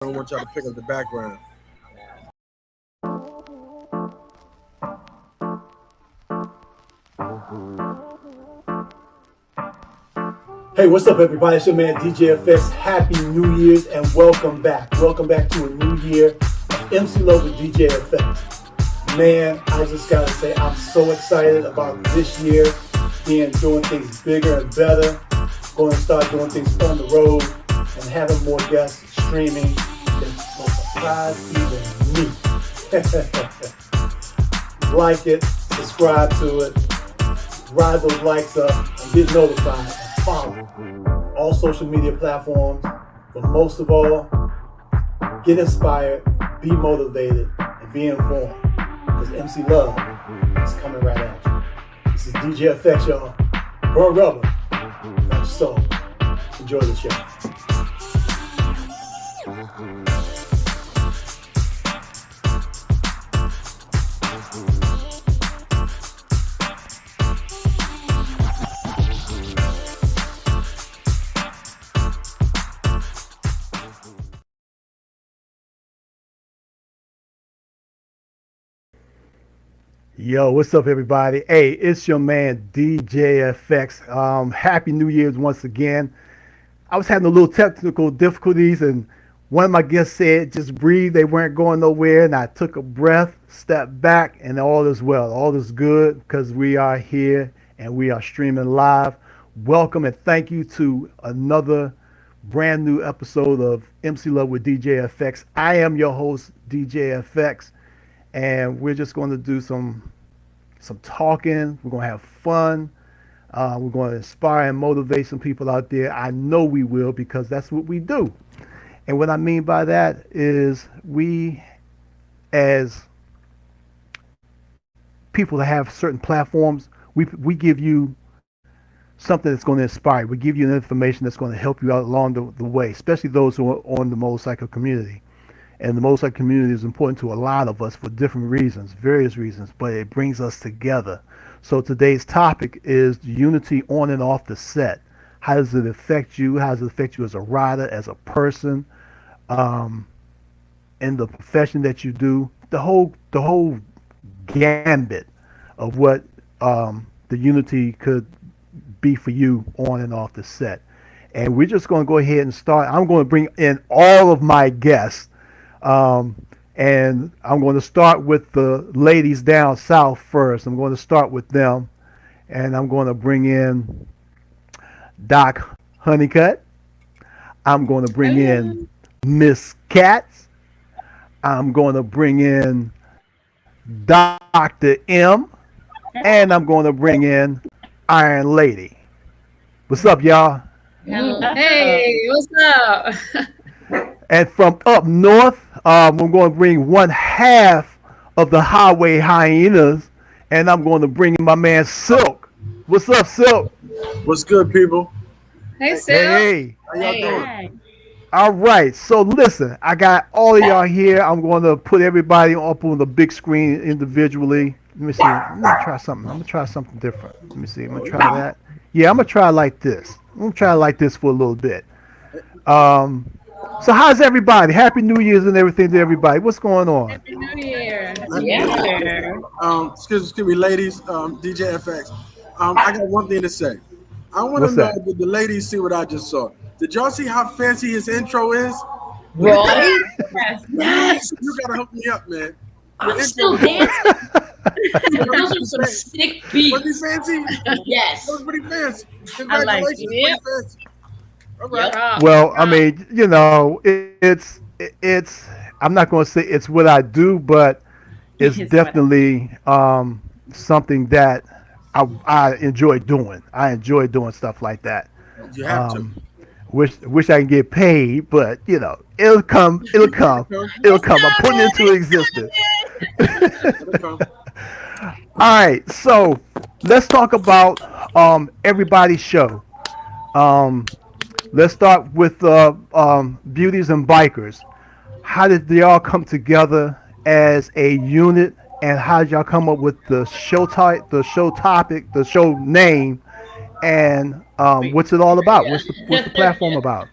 I don't want y'all to pick up the background. Hey, what's up, everybody? It's your man DJ FX. Happy New Year's and welcome back. Welcome back to a new year of MC Love with DJ FX. Man, I just gotta say, I'm so excited about this year doing things bigger and better. Going to start doing things on the road and having more guests streaming that will surprise even me. Like it, subscribe to it, ride those likes up, and get notified. Follow all social media platforms, but most of all, get inspired, be motivated, and be informed. Because MC Love is coming right at you. This is DJ FX, y'all. Burn rubber, not your soul. Enjoy the show. Yo, what's up, everybody? Hey, it's your man DJ FX. Happy New Year's once again. I was having a little technical difficulties, and one of my guests said, "Just breathe." They weren't going nowhere, and I took a breath, stepped back, and all is well. All is good because we are here and we are streaming live. Welcome and thank you to another brand new episode of MC Love with DJ FX. I am your host, DJ FX, and we're just going to do some talking. We're going to have fun. We're going to inspire and motivate some people out there. I know we will because that's what we do. And what I mean by that is we, as people that have certain platforms, we give you something that's going to inspire. We give you information that's going to help you out along the way, especially those who are on the motorcycle community. And the motorcycle community is important to a lot of us for different reasons, various reasons, but it brings us together. So today's topic is unity on and off the set. How does it affect you? How does it affect you as a rider, as a person, in the profession that you do? The whole gambit of what the unity could be for you on and off the set. And we're just going to go ahead and start. I'm going to bring in all of my guests. And I'm going to start with the ladies down south first. I'm going to start with them, and I'm going to bring in Doc Honeycutt. I'm going to bring in Miss Katz. I'm going to bring in Dr. M, and I'm going to bring in Iron Lady. What's up, y'all? Hey, what's up? And from up north, we're going to bring one half of the Highway Hyenas, and I'm going to bring in my man Silk. What's up, Silk? What's good, people? Hey, Hey, Sil. hey. How y'all doing? All right. So listen, I got all of y'all here. I'm going to put everybody up on the big screen individually. Let me see. I'm going to try something. I'm going to try something different. Let me see. I'm going to try that. Yeah, I'm going to try like this. I'm going to try like this for a little bit. So how's everybody? Happy New Year's and everything to everybody. What's going on? Happy New Year. Yeah. Excuse me, ladies. DJ FX. I got one thing to say. I want to What's know, that? did the ladies see what I just saw? Did y'all see how fancy his intro is? Right? Yes. Yes. You gotta hook me up, man. I'm Your still intro dancing. Those are some sick was beats. he fancy? Yes. That was pretty fancy. I like Congratulations, it. pretty Yep. fancy. All right. Yep. Well, I mean, you know, it's. I'm not going to say it's what I do, but it's It's what I- definitely something that I enjoy doing. I enjoy doing stuff like that. You have to. Wish I can get paid, but you know, it'll come. It'll come. It'll come. I'm putting it into existence. It'll come. All right, so let's talk about everybody's show. Um, let's start with Beauties and Bikers. How did they all come together as a unit, and how did y'all come up with the show type, the show topic, the show name, and what's it all about? What's the platform about?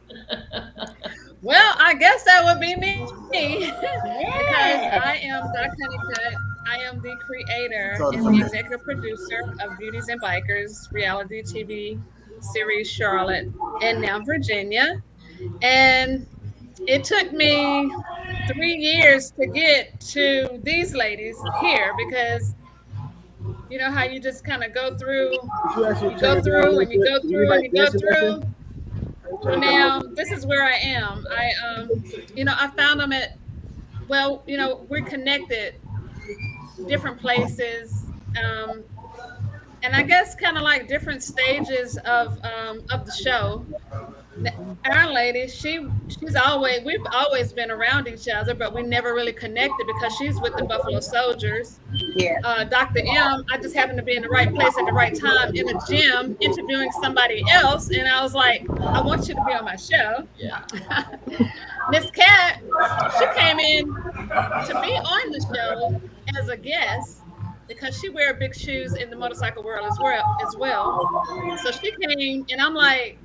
Well, I guess that would be me because Yeah. I am Doc Honeycutt. I am the creator Sorry and for the that. executive producer of Beauties and Bikers reality TV series Charlotte and now Virginia. And it took me 3 years to get to these ladies here because you know how you just kind of go through, Could you actually you turn go it down a through little and you bit? go You through and like you go dancing back there? through. Turn Well, it down a now little bit. this is where I am. Well, we're connected different places. And I guess kind of like different stages of the show. Our lady, we've always been around each other, but we never really connected because she's with the Buffalo Soldiers. Yeah. Dr. M, I just happened to be in the right place at the right time in a gym interviewing somebody else, and I was like, I want you to be on my show. Yeah. Miss Cat, she came in to be on the show as a guest because she wear big shoes in the motorcycle world as well. So she came and I'm like,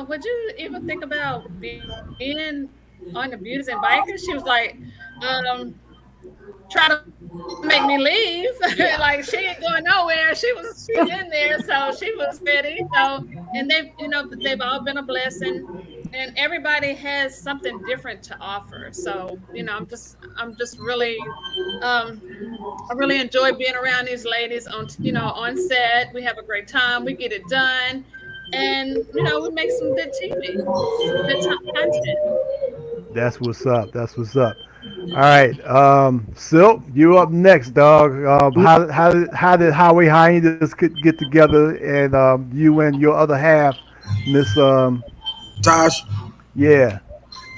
would you even think about being on the Beauties and Bikers? She was like, um, try to make me leave. Yeah. Like she ain't going nowhere. She's in there, so she was ready. So and they've all been a blessing. And everybody has something different to offer. So, I'm just really I really enjoy being around these ladies on set. We have a great time. We get it done. And we make some good TV, some good content. That's what's up. That's what's up. All right, Silk, you up next, dog. How did Highway Hyenas get together, and you and your other half, Miss Tosh, yeah,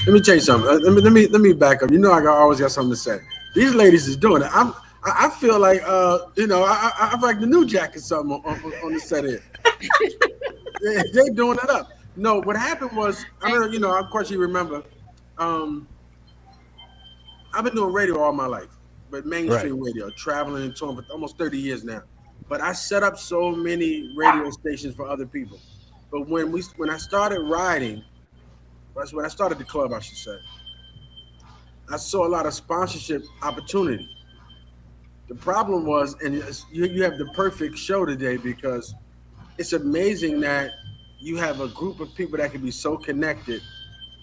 let me tell you something. Let me back up. You know always got something to say. These ladies is doing it. I feel like I'm like the new Jack or something on the set here. They doing it up. No, what happened was I don't know. Of course you remember. Um, I've been doing radio all my life, but right, mainstream radio, traveling and touring for almost 30 years now. But I set up so many radio stations for other people. But when I started riding, that's when I started the club, I should say. I saw a lot of sponsorship opportunity. The problem was, and you have the perfect show today because it's amazing that you have a group of people that can be so connected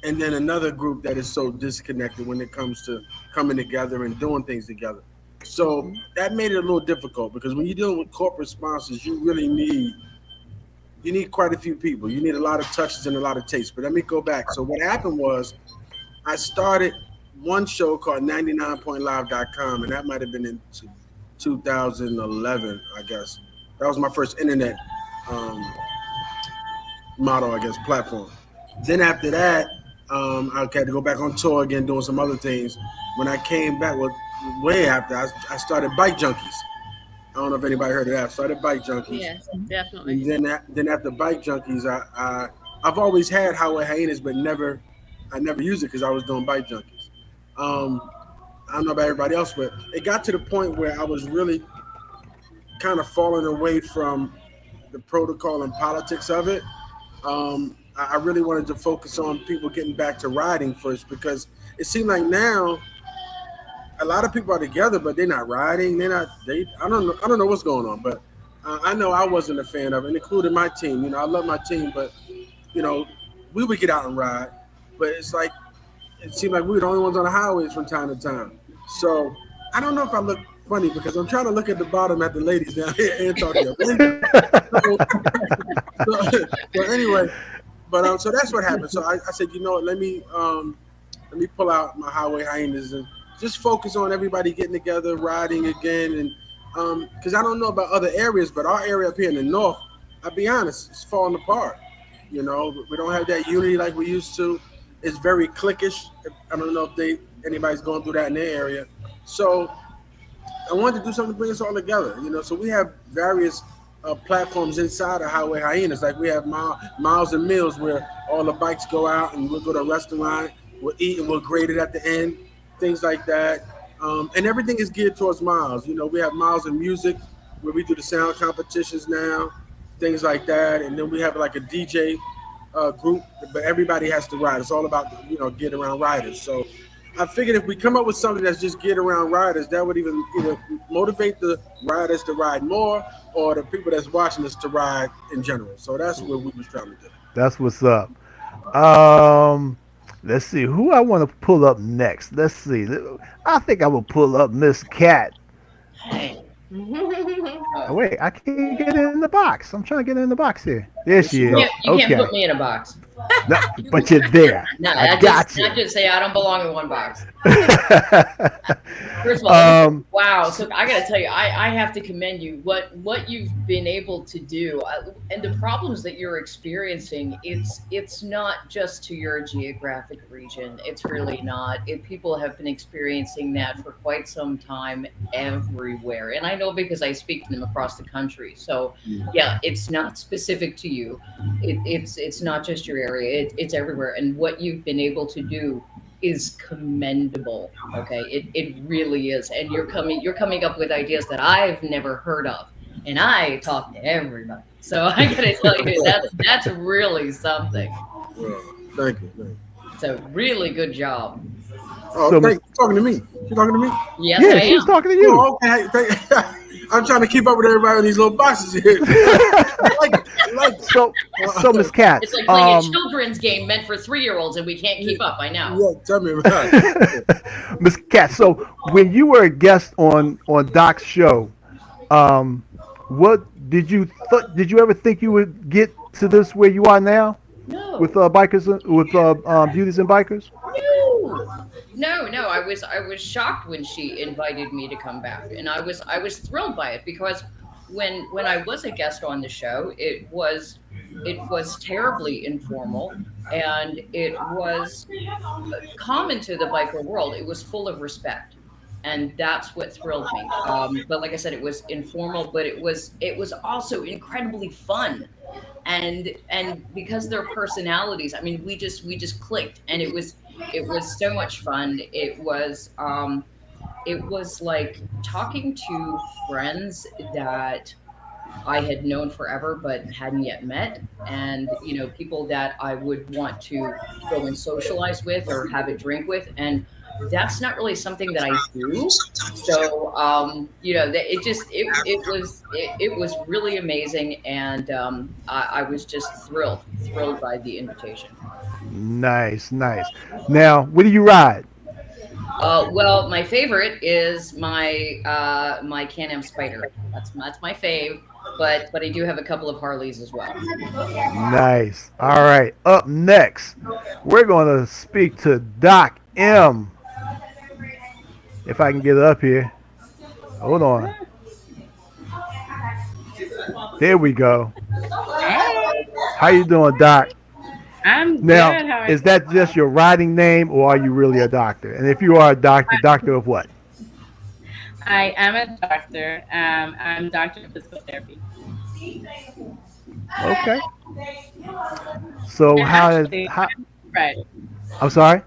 and then another group that is so disconnected when it comes to coming together and doing things together. So that made it a little difficult because when you're dealing with corporate sponsors, you need quite a few people. You need a lot of touches and a lot of tastes. But let me go back. So what happened was I started one show called 99.live.com, and that might have been in 2011, I guess. That was my first internet um, model, I guess, platform. Then after that, I had to go back on tour again, doing some other things. When I came back, well, way after, I started Bike Junkies. I don't know if anybody heard of that. I started Bike Junkies. Yes, definitely. And then after Bike Junkies, I've always had Highway Hyenas, but I never used it because I was doing Bike Junkies. I don't know about everybody else, but it got to the point where I was really kind of falling away from the protocol and politics of it. I really wanted to focus on people getting back to riding first because it seemed like now a lot of people are together, but they're not riding. I don't know what's going on, but I know I wasn't a fan of it, including my team. I love my team, but you know, we would get out and ride, but it's like it seemed like we were the only ones on the highways from time to time. So I don't know if I look funny because I'm trying to look at the bottom at the ladies down here and talk to them. So anyway, but so that's what happened. So I said, you know what, let me pull out my Highway Hyenas and just focus on everybody getting together, riding again, and because I don't know about other areas, but our area up here in the north, I'll be honest, it's falling apart. We don't have that unity like we used to. It's very cliquish. I don't know if anybody's going through that in their area. So I wanted to do something to bring us all together. So we have various platforms inside of Highway Hyenas. Like we have Miles and Meals where all the bikes go out and we'll go to a restaurant, we'll eat and we'll grade it at the end, things like that. And everything is geared towards Miles. We have Miles and Music where we do the sound competitions now, things like that. And then we have like a DJ group, but everybody has to ride. It's all about get around riders. So I figured if we come up with something that's just get around riders, that would even either motivate the riders to ride more or the people that's watching us to ride in general. So that's what we was trying to do. That's what's up. Um, let's see who I want to pull up next. Let's see. I think I will pull up Miss Cat. Hey. Oh, wait, I can't get in the box. I'm trying to get in the box here. There she is. You can't Okay, put me in a box. no, but you're there. No, I got you. I just say I don't belong in one box. First of all, wow. So I got to tell you, I have to commend you. What you've been able to do, and the problems that you're experiencing. It's not just to your geographic region. It's really not. People have been experiencing that for quite some time everywhere, and I know because I speak to them across the country. So yeah, it's not specific to you. It's not just your area. It's everywhere, and what you've been able to do is commendable. Okay, it really is, and you're coming up with ideas that I've never heard of, and I talk to everybody. So I gotta tell you that's really something. Well, thank you. Thank you. So really good job. Oh, So, thank you. Talking to me. You talking to me? Yes, yeah, I she's am. talking to you. Oh, okay. I'm trying to keep up with everybody in these little boxes here. I like it. I like it. So Miss Cat. It's like playing a children's game meant for 3-year-olds, and we can't keep up. I know. Yeah, tell me about it. Miss Cat. So when you were a guest on Doc's show, what did you ever think you would get to this where you are now No. with bikers with beauties and bikers? No. I was shocked when she invited me to come back, and I was thrilled by it because when I was a guest on the show, it was terribly informal, and it was common to the biker world. It was full of respect, and that's what thrilled me. But like I said, it was informal, but it was also incredibly fun, and because their personalities, I mean, we just clicked, and it was so much fun. It was like talking to friends that I had known forever but hadn't yet met, and people that I would want to go and socialize with or have a drink with, and that's not really something that I do. So it was really amazing, and I was just thrilled by the invitation. Nice, nice. Now, what do you ride? Well, my favorite is my Can-Am Spider. That's my fave. But I do have a couple of Harleys as well. Nice. All right. Up next, we're going to speak to Doc M. If I can get it up here. Hold on. There we go. Hey, How you doing, Doc? I'm good. Now, How are is that just your riding name, or are you really a doctor? And if you are a doctor, doctor of what? I am a doctor. I'm a doctor of physical therapy. Okay. So And actually, how? right. I'm sorry.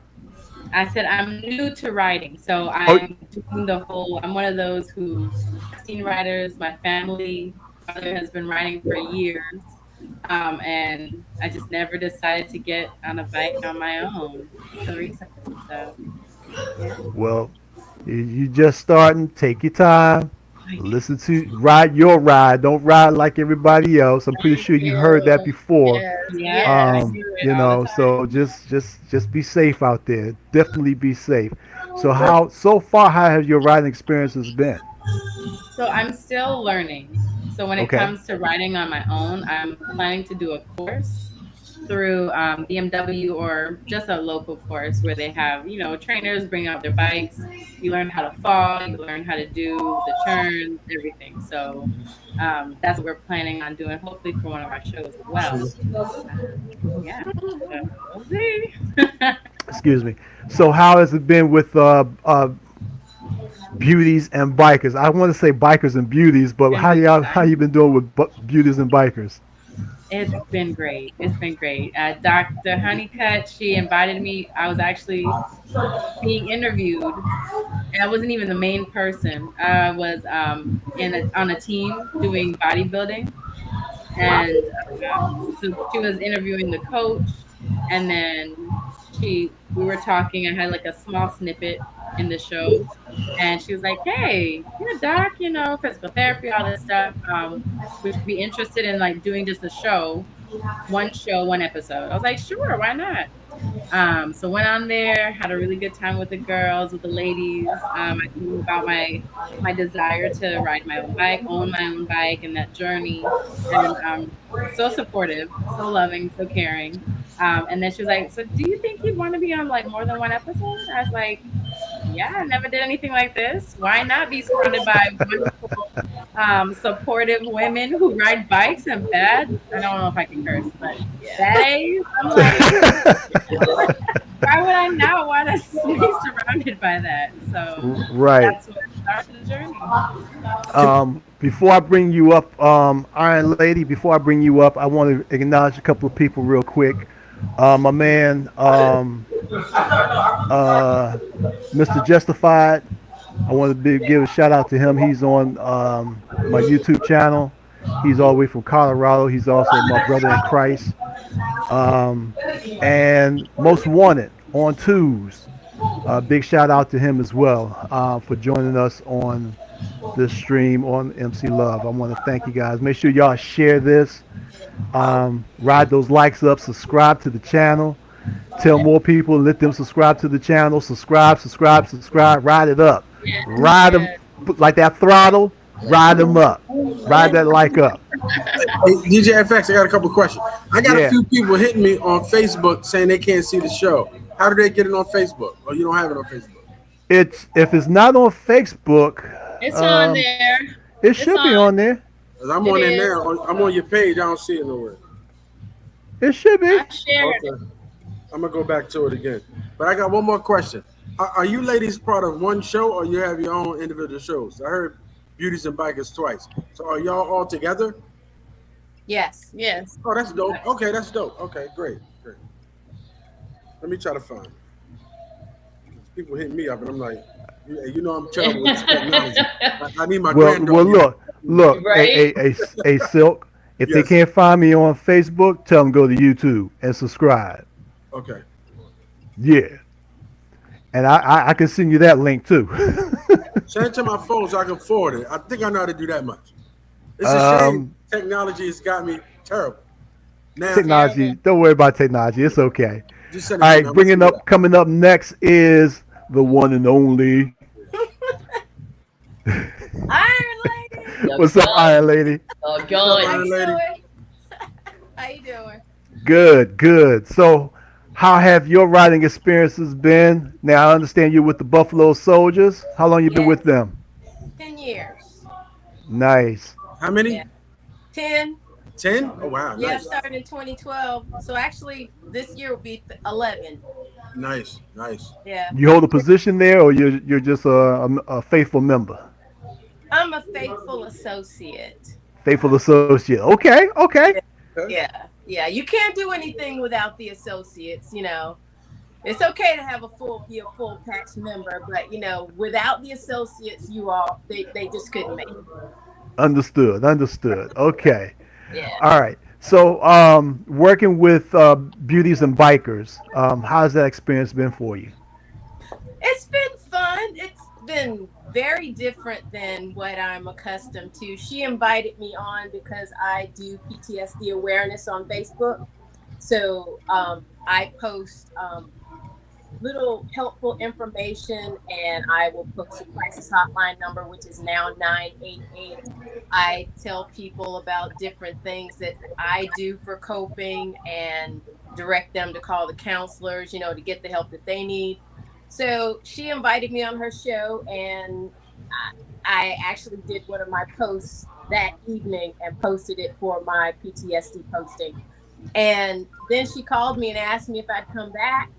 I said I'm new to riding, so Oh, I'm doing the whole. I'm one of those who have seen riders. My family father has been riding for years, and I just never decided to get on a bike on my own until recently. So yeah. well, you just starting. Take your time. Listen to ride your ride. Don't ride like everybody else. I'm pretty sure you heard that before. Yeah, I Um, do it you all know, the time. so just be safe out there. Definitely be safe. So far how have your riding experiences been? So I'm still learning. So when it Okay. comes to riding on my own, I'm planning to do a course through BMW or just a local course where they have, trainers bring out their bikes. You learn how to fall, you learn how to do the turns, everything. So that's what we're planning on doing, hopefully for one of our shows as well. Yeah. So we'll see. Excuse me. So how has it been with beauties and bikers? I want to say bikers and beauties, but how you been doing with beauties and bikers? It's been great. It's been great. Dr. Honeycutt, she invited me. I was actually being interviewed, and I wasn't even the main person. I was on a team doing bodybuilding, And so she was interviewing the coach, and then we were talking. I had like a small snippet in the show, and she was like, "Hey, you're a doc, you know, physical therapy, all this stuff. Would you be interested in like doing just a show, one episode?" I was like, "Sure, why not?" So went on there, had a really good time with the girls, with the ladies. I told them about my desire to ride my own bike, own my own bike, and that journey. And so supportive, so loving, so caring. And then she was like, "So do you think you'd want to be on like more than one episode?" I was like, "Yeah, I never did anything like this. Why not be surrounded by wonderful, supportive women who ride bikes and bad?" I don't know if I can curse, but badass. I'm like, why would I not want to be surrounded by that? So Right. that's what started the journey. Before I bring you up, Iron Lady, before I bring you up, I want to acknowledge a couple of people real quick. My man, Mr. Justified. I want to give a shout out to him. He's on my YouTube channel. He's all the way from Colorado. He's also my brother in Christ. And Most Wanted on Twos. Big shout out to him as well for joining us on this stream on MC Love. I want to thank you guys. Make sure y'all share this. Ride those likes up. Subscribe to the channel. Tell more people. Let them subscribe to the channel. Subscribe. Ride it up. Ride them like that throttle. Ride them up. Ride that like up. Hey, DJ FX, I got a couple of questions. I got a few people hitting me on Facebook saying they can't see the show. How do they get it on Facebook? Or you don't have it on Facebook? If it's not on Facebook, It's on there. It should be on there. 'Cause I'm on there now. I'm on your page. I don't see it nowhere. It should be. I shared it. Okay. I'm gonna go back to it again. But I got one more question. Are you ladies part of one show or you have your own individual shows? I heard Beauties and Bikers twice. So are y'all all together? Yes. Yes. Oh, that's dope. Okay, that's dope. Okay, great. Let me try to find it. People hit me up and I'm like, you know I'm terrible with technology. I need my granddaughter. Well, look, Right? a Silk. If they Yes. can't find me on Facebook, tell them go to YouTube and subscribe. Okay. Yeah. And I can send you that link too. Send it to my phone so I can forward it. I think I know how to do that much. It's a shame technology has got me terrible. Now, Technology. Don't worry about technology. It's okay. just send All it to right, me. coming up next is the one and only. Iron Lady. What's up, Iron Lady? Doggone. How you Lady. doing? How you doing? Good. So, how have your riding experiences been? Now, I understand you're with the Buffalo Soldiers. How long you been Yes. with them? 10 years. Nice. How many? Yeah. 10. 10? Oh, wow. Yeah, I Nice. started in 2012. So actually, this year will be 11. Nice. Yeah. You hold a position there, or you're just a faithful member? I'm a faithful associate. Faithful associate. Okay. Yeah. You can't do anything without the associates, you know. It's okay to have be a full patch member, but you know, without the associates, they just couldn't make it. Understood. Okay. Yeah. All right. So, working with beauties and bikers, how's that experience been for you? It's been fun. It's been very different than what I'm accustomed to. She invited me on because I do PTSD awareness on Facebook. So I post little helpful information, and I will post a crisis hotline number, which is now 988. I tell people about different things that I do for coping and direct them to call the counselors, you know, to get the help that they need. So she invited me on her show, and I actually did one of my posts that evening and posted it for my PTSD posting. And then she called me and asked me if I'd come back.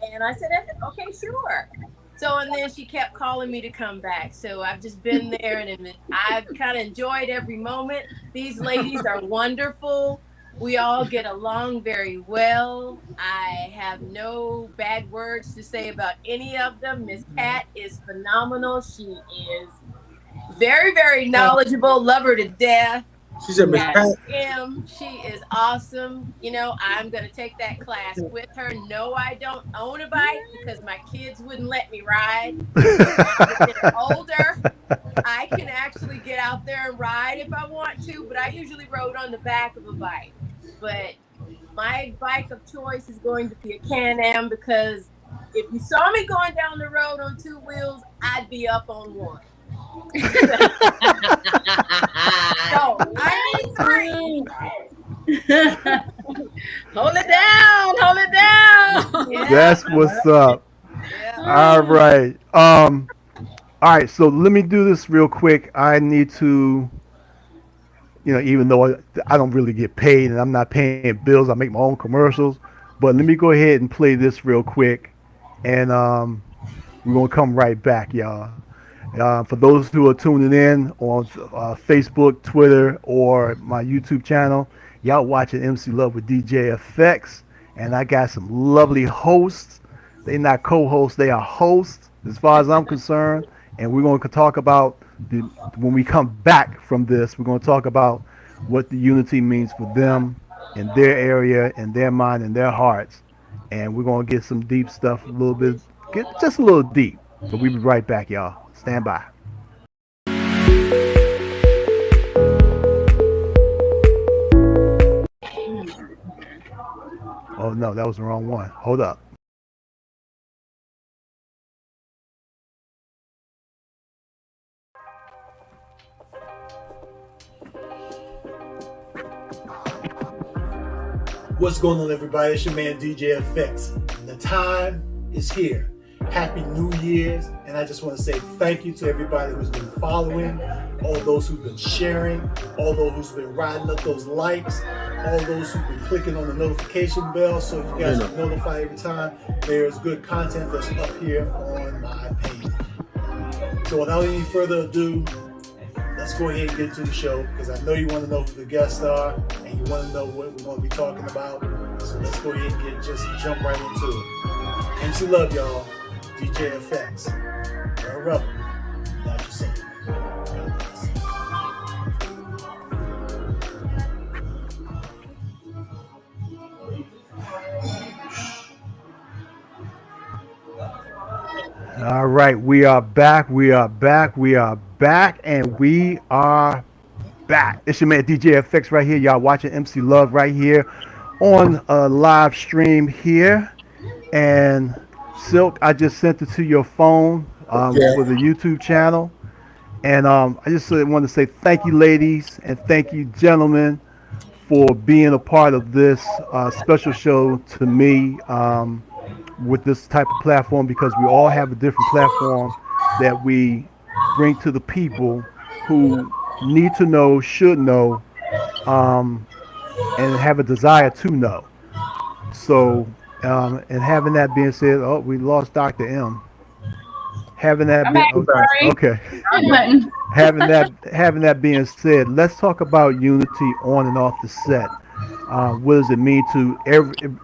And I said, okay, sure. So, and then she kept calling me to come back. So I've just been there, and I've kind of enjoyed every moment. These ladies are wonderful. We all get along very well. I have no bad words to say about any of them. Miss Pat is phenomenal. She is very, very knowledgeable. Love her to death. She said, Miss Yeah. Pat. She is awesome. You know, I'm going to take that class with her. No, I don't own a bike because my kids wouldn't let me ride. As I get older, I can actually get out there and ride if I want to, but I usually rode on the back of a bike. But my bike of choice is going to be a Can-Am because if you saw me going down the road on two wheels, I'd be up on one. So I need three. Hold it down. Hold it down. Yeah. That's what's up. Yeah. All right. All right. So let me do this real quick. I need to, even though I don't really get paid and I'm not paying bills, I make my own commercials. But let me go ahead and play this real quick, and we're gonna come right back, y'all. For those who are tuning in on Facebook, Twitter, or my YouTube channel, y'all watching MC Love with DJ Effects, and I got some lovely hosts. They're not co-hosts; they are hosts, as far as I'm concerned. And we're going to talk about when we come back from this. We're going to talk about what the unity means for them in their area, in their mind, in their hearts, and we're going to get some deep stuff, a little bit, get just a little deep. So we'll be right back, y'all. Stand by. Oh no, that was the wrong one. Hold up. What's going on, everybody? It's your man DJ Effects, and the time is here. Happy New Year's, and I just want to say thank you to everybody who's been following, all those who've been sharing, all those who's been riding up those likes, all those who've been clicking on the notification bell so you guys are notified every time there's good content that's up here on my page. So without any further ado, let's go ahead and get to the show, because I know you want to know who the guests are and you want to know what we're going to be talking about. So let's go ahead and jump right into it. MC Love, y'all. DJ Effects. You're a rebel. Not yourself. All right, we are back. We are back. We are back, and we are back. It's your man DJ FX right here. Y'all watching MC Love right here on a live stream here. And Silk, I just sent it to your phone for the YouTube channel. And I just want to say thank you, ladies, and thank you, gentlemen, for being a part of this special show to me with this type of platform, because we all have a different platform that we bring to the people who need to know, should know, and have a desire to know. So, and having that being said, oh, we lost Dr. M. Having that okay. Having that being said, let's talk about unity on and off the set. What does it mean to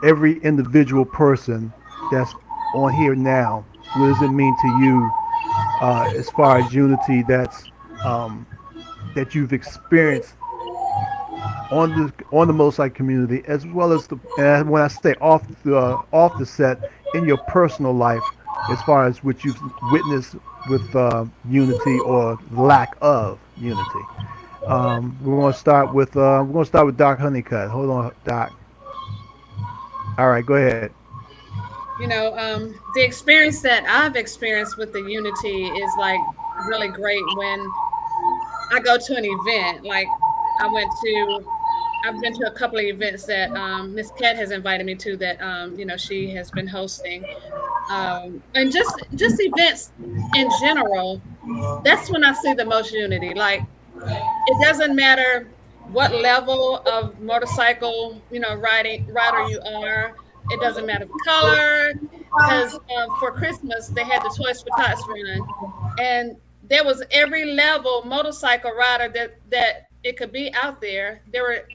every individual person that's on here now? What does it mean to you as far as unity that's that you've experienced on the Motorcycle community, as well as and when I say off the set, in your personal life, as far as what you've witnessed with unity or lack of unity? We're going to start with Doc Honeycutt. Hold on, Doc. All right, go ahead. The experience that I've experienced with the unity is like really great when I go to an event. Like I've been to a couple of events that Miss Cat has invited me to that she has been hosting, and just events in general. That's when I see the most unity. Like, it doesn't matter what level of motorcycle rider you are. It doesn't matter the color, because for Christmas they had the Toys for Tots run, and there was every level motorcycle rider that it could be out there. There were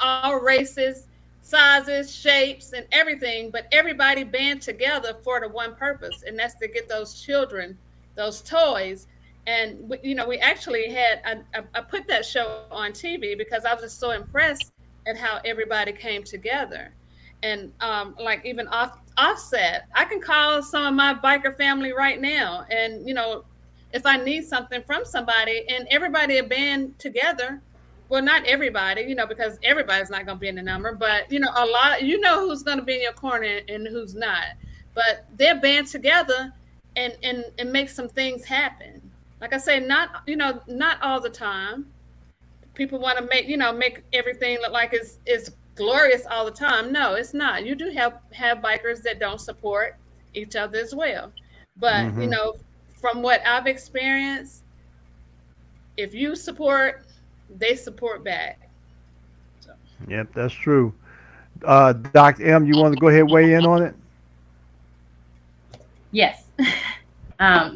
all races, sizes, shapes, and everything, but everybody band together for the one purpose, and that's to get those children those toys. And we actually had I put that show on TV because I was just so impressed at how everybody came together. And like even offset, I can call some of my biker family right now, and if I need something from somebody, and everybody a band together. Well, not everybody, because everybody's not going to be in the number, but a lot, who's going to be in your corner and who's not. But they're band together and make some things happen. Like I say, not all the time. People want to make everything look like it's glorious all the time. No, it's not. You do have bikers that don't support each other as well. But from what I've experienced, if you support, they support back. So. Yep, that's true. Dr. M, you want to go ahead and weigh in on it? Yes.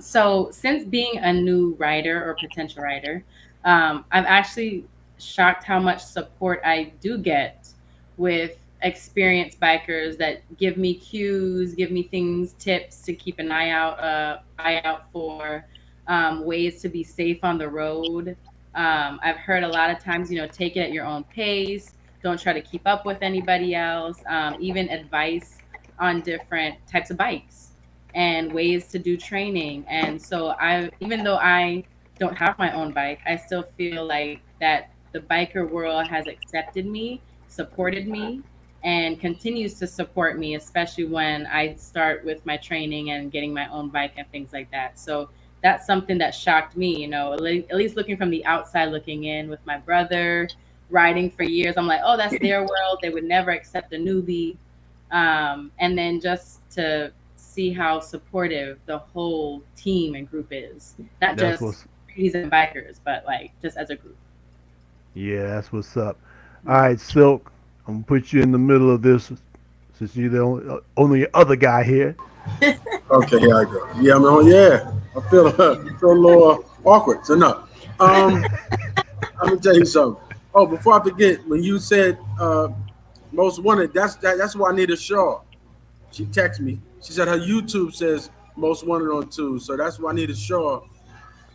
So since being a new writer or potential writer, I've actually shocked how much support I do get with experienced bikers that give me cues, give me things, tips to keep an eye out for, ways to be safe on the road. I've heard a lot of times, take it at your own pace. Don't try to keep up with anybody else. Even advice on different types of bikes and ways to do training. And so even though I don't have my own bike, I still feel like that the biker world has accepted me, supported me, and continues to support me, especially when I start with my training and getting my own bike and things like that. So that's something that shocked me, at least looking from the outside looking in with my brother riding for years. I'm like, oh, that's their world. They would never accept a newbie. And then just to see how supportive the whole team and group is, not just ladies and bikers, but like just as a group. Yeah, that's what's up. All right, Silk, I'm gonna put you in the middle of this since you're the only other guy here. Okay, here I go. Yeah, I feel a little awkward. So no, I'm gonna tell you something. Oh, before I forget, when you said most wanted, that's why Anita Shaw. She texted me. She said her YouTube says most wanted on 2, so that's why Anita Shaw.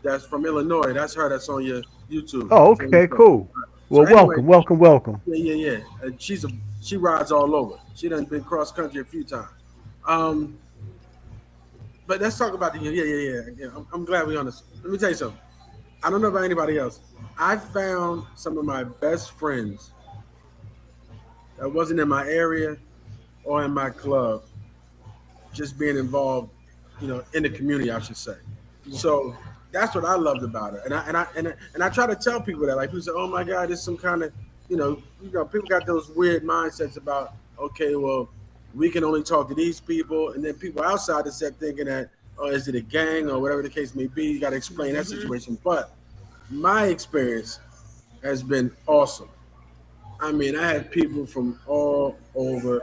That's from Illinois. That's her. That's on your YouTube. Oh, okay, cool. Well, so anyway, welcome. Yeah. She rides all over. She done been cross country a few times. But let's talk about the yeah. I'm glad we're on this. Let me tell you something. I don't know about anybody else. I found some of my best friends that wasn't in my area or in my club, just being involved, in the community, I should say. So that's what I loved about it. And I try to tell people that, like, people say, oh my God, there's some kind of, people got those weird mindsets about, okay, well, we can only talk to these people, and then people outside the set thinking that, oh, is it a gang or whatever the case may be? You got to explain that situation. But my experience has been awesome. I mean, I had people from all over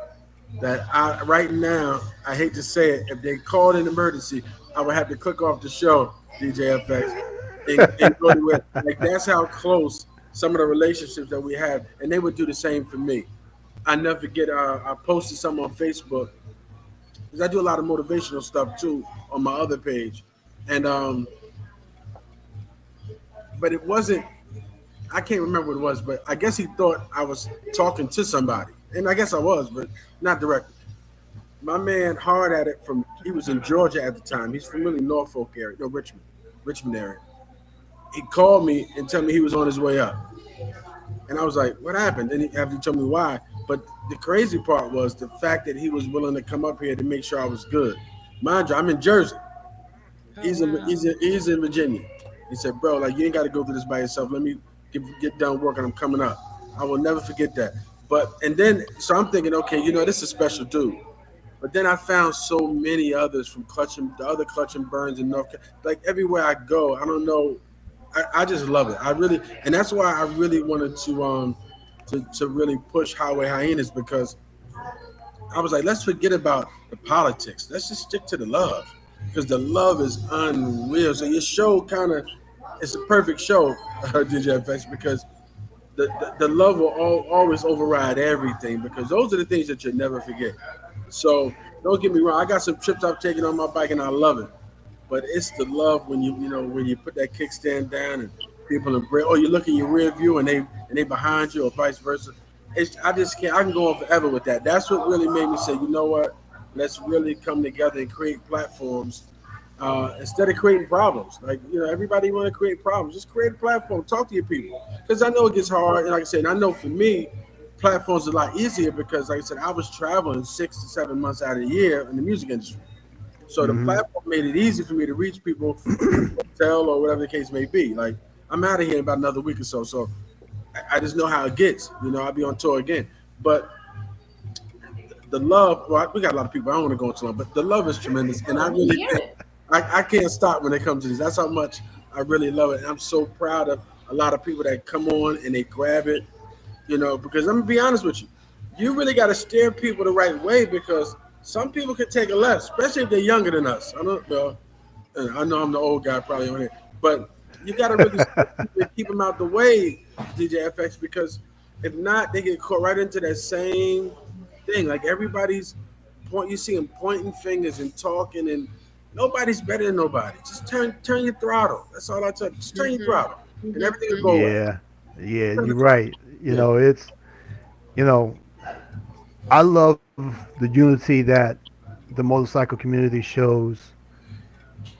that right now, I hate to say it, if they called an emergency, I would have to click off the show, DJ FX, and go to it. Like, that's how close some of the relationships that we have, and they would do the same for me. I never forget, I posted something on Facebook, because I do a lot of motivational stuff too on my other page. And but it wasn't, I can't remember what it was, but I guess he thought I was talking to somebody. And I guess I was, but not directly. My man, hard at it, he was in Georgia at the time. He's from really Norfolk area, Richmond area. He called me and told me he was on his way up. And I was like, what happened? Then he told me why. But the crazy part was the fact that he was willing to come up here to make sure I was good. Mind you, I'm in Jersey. He's in Virginia. He said, bro, like, you ain't got to go through this by yourself. Let me get done working. I'm coming up. I will never forget that. So I'm thinking, okay, this is a special dude. But then I found so many others from the other Clutch and Burns in North Carolina. Like, everywhere I go, I don't know. I just love it. And that's why I really wanted to really push Highway Hyenas, because I was like, let's forget about the politics. Let's just stick to the love, because the love is unreal. So your show it's a perfect show, DJ FX, because the love will always override everything, because those are the things that you'll never forget. So don't get me wrong. I got some trips I've taken on my bike and I love it. but it's the love when when you put that kickstand down and people embrace. Or you look in your rear view and they behind you, or vice versa. I just can't. I can go on forever with that. That's what really made me say, you know what? Let's really come together and create platforms instead of creating problems. Like everybody want to create problems. Just create a platform. Talk to your people. Because I know it gets hard. And like I said, and I know for me, platforms are a lot easier because, like I said, I was traveling 6 to 7 months out of the year in the music industry. So the platform made it easy for me to reach people, hotel or whatever the case may be. Like I'm out of here in about another week or so. So I just know how it gets. I'll be on tour again. But the love, well, we got a lot of people. I don't want to go into long, but the love is tremendous, and I really think I can't stop when it comes to this. That's how much I really love it, and I'm so proud of a lot of people that come on and they grab it. Because I'm gonna be honest with you, you really got to steer people the right way because some people can take a left, especially if they're younger than us. I know I'm the old guy probably on here, but you got to really keep them out the way, DJ FX, because if not, they get caught right into that same thing. Like everybody's you see them pointing fingers and talking, and nobody's better than nobody. Just turn your throttle. That's all I tell you. Just turn your throttle, and everything will go well. Yeah, you're right. It's I love the unity that the motorcycle community shows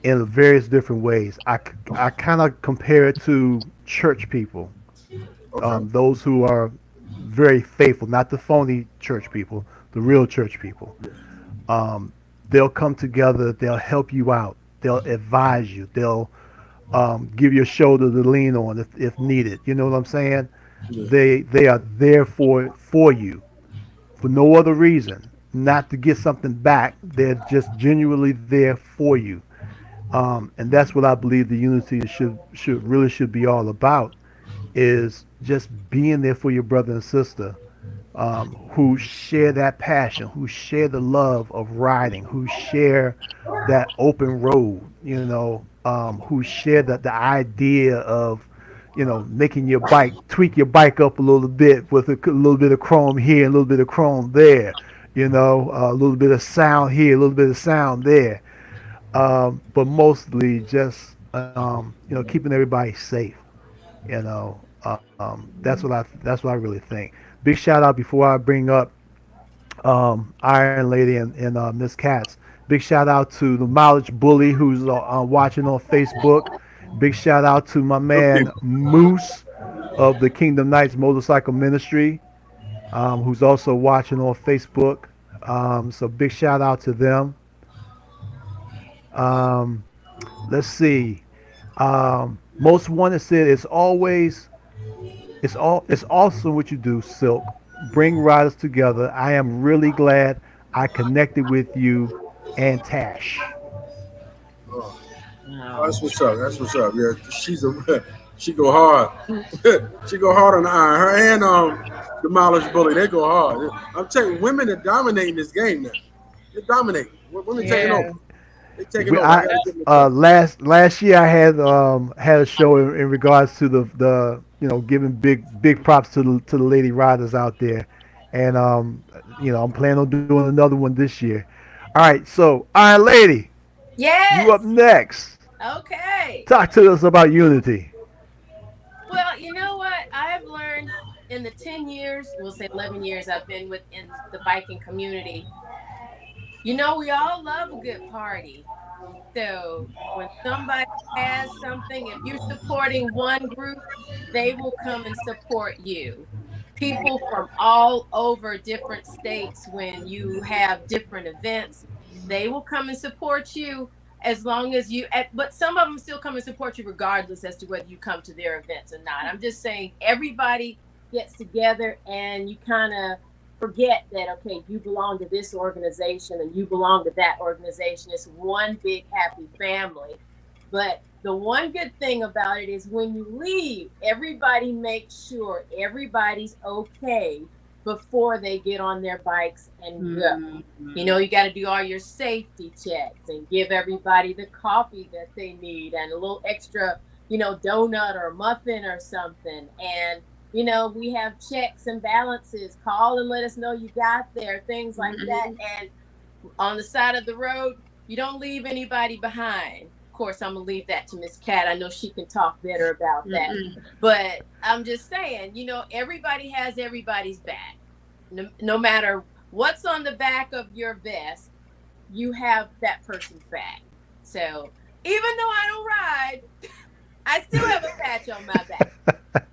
in various different ways. I kind of compare it to church people, Okay. those who are very faithful, not the phony church people, the real church people. They'll come together, they'll help you out, they'll advise you, they'll give you a shoulder to lean on if needed. You know what I'm saying? Yeah. They are there for you for no other reason, not to get something back. They're just genuinely there for you. And that's what I believe the unity should be all about, is just being there for your brother and sister, who share that passion, who share the love of riding, who share that open road, who share the idea of, making your bike, tweak your bike up a little bit with a little bit of chrome here, a little bit of chrome there, a little bit of sound here, a little bit of sound there. But mostly just, keeping everybody safe. You know, that's what I really think. Big shout out before I bring up Iron Lady and Miss Katz. Big shout out to the Mileage Bully who's watching on Facebook. Big shout out to my man Moose of the Kingdom Knights Motorcycle Ministry, who's also watching on Facebook. So big shout out to them. Um, let's see. Most wanted said it's awesome what you do, Silk. Bring riders together. I am really glad I connected with you and Tash. Oh, Wow. that's what's up. That's what's up. Yeah, she go hard. She go hard on the iron. Her and the Mileage Bully, they go hard. I'm telling you, women are dominating this game now. They're dominating. Women taking Yeah. over. They taking We, over. I, I gotta give them a last year I had a show in regards to the giving big props to the lady riders out there, and I'm planning on doing another one this year. All right, so Iron Lady, you Yes. up next. Okay. Talk to us about unity. Well, you know what? I've learned in the 10 years, we'll say 11 years I've been within the biking community. We all love a good party. So when somebody has something, if you're supporting one group, they will come and support you. People from all over different states, when you have different events, they will come and support you as long as but some of them still come and support you regardless as to whether you come to their events or not. I'm just saying everybody gets together and you kind of forget that, okay, you belong to this organization and you belong to that organization. It's one big happy family. But the one good thing about it is when you leave, everybody makes sure everybody's okay before they get on their bikes and go. Mhm. You got to do all your safety checks and give everybody the coffee that they need and a little extra, donut or muffin or something. And we have checks and balances. Call and let us know you got there, things like that. And on the side of the road, you don't leave anybody behind. course, I'm gonna leave that to Miss Cat. I know she can talk better about that. Mm-mm. But I'm just saying, everybody has everybody's back. No matter what's on the back of your vest, you have that person's back. So even though I don't ride, I still have a patch on my back.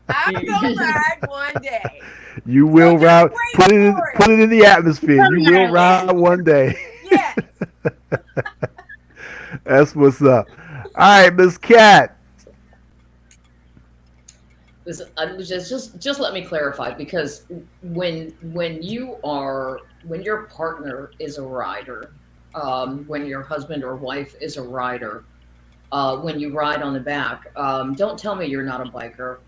I'm gonna ride one day. You will just ride. wait Put it for it. put it in the atmosphere. You will ride one day. Yes. That's what's up. All right, Miss Cat. Listen, just let me clarify, because when your partner is a rider, when your husband or wife is a rider, when you ride on the back, don't tell me you're not a biker.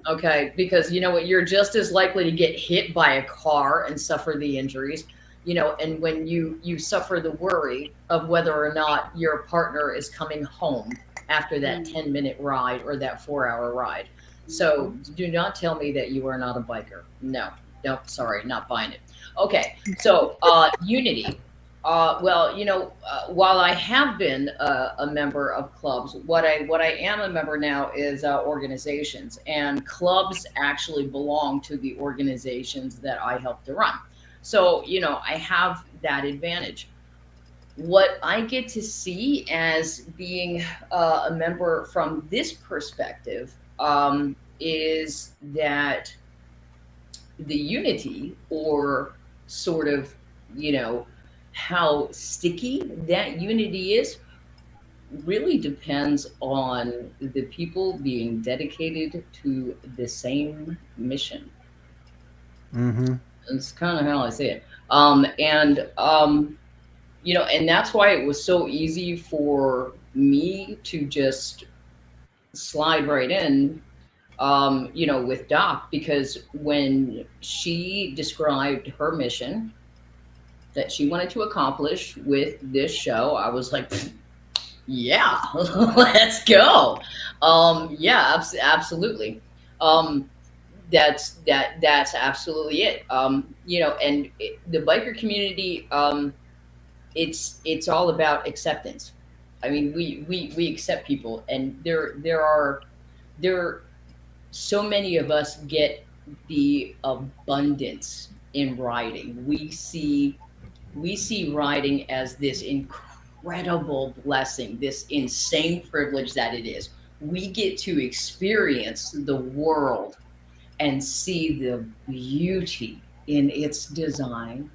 Okay, because you know what, you're just as likely to get hit by a car and suffer the injuries, and when you suffer the worry of whether or not your partner is coming home after that 10-minute ride or that 4-hour ride. So do not tell me that you are not a biker. No, sorry, not buying it. Okay, so unity. Well, while I have been a member of clubs, what I am a member now is organizations, and clubs actually belong to the organizations that I help to run. So, I have that advantage. What I get to see as being a member from this perspective is that the unity, or sort of, how sticky that unity is, really depends on the people being dedicated to the same mission. Mm-hmm. That's kind of how I see it. And that's why it was so easy for me to just slide right in, with Doc, because when she described her mission that she wanted to accomplish with this show, I was like, yeah, let's go. Yeah, absolutely. That's absolutely it. And the biker community, it's all about acceptance. I mean, we accept people, and there are so many of us get the abundance in riding. We see riding as this incredible blessing, this insane privilege that it is. We get to experience the world and see the beauty in its design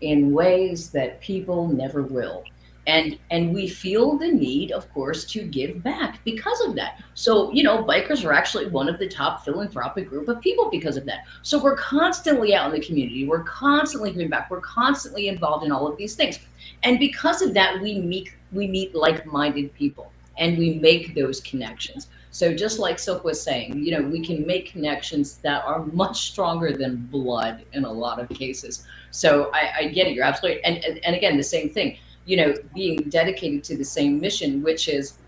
in ways that people never will. And we feel the need, of course, to give back because of that. So, bikers are actually one of the top philanthropic group of people because of that. So we're constantly out in the community. We're constantly giving back. We're constantly involved in all of these things. And because of that, we meet like-minded people, and we make those connections. So just like Silk was saying, we can make connections that are much stronger than blood in a lot of cases. So I get it. You're absolutely, and again, the same thing, being dedicated to the same mission, which is,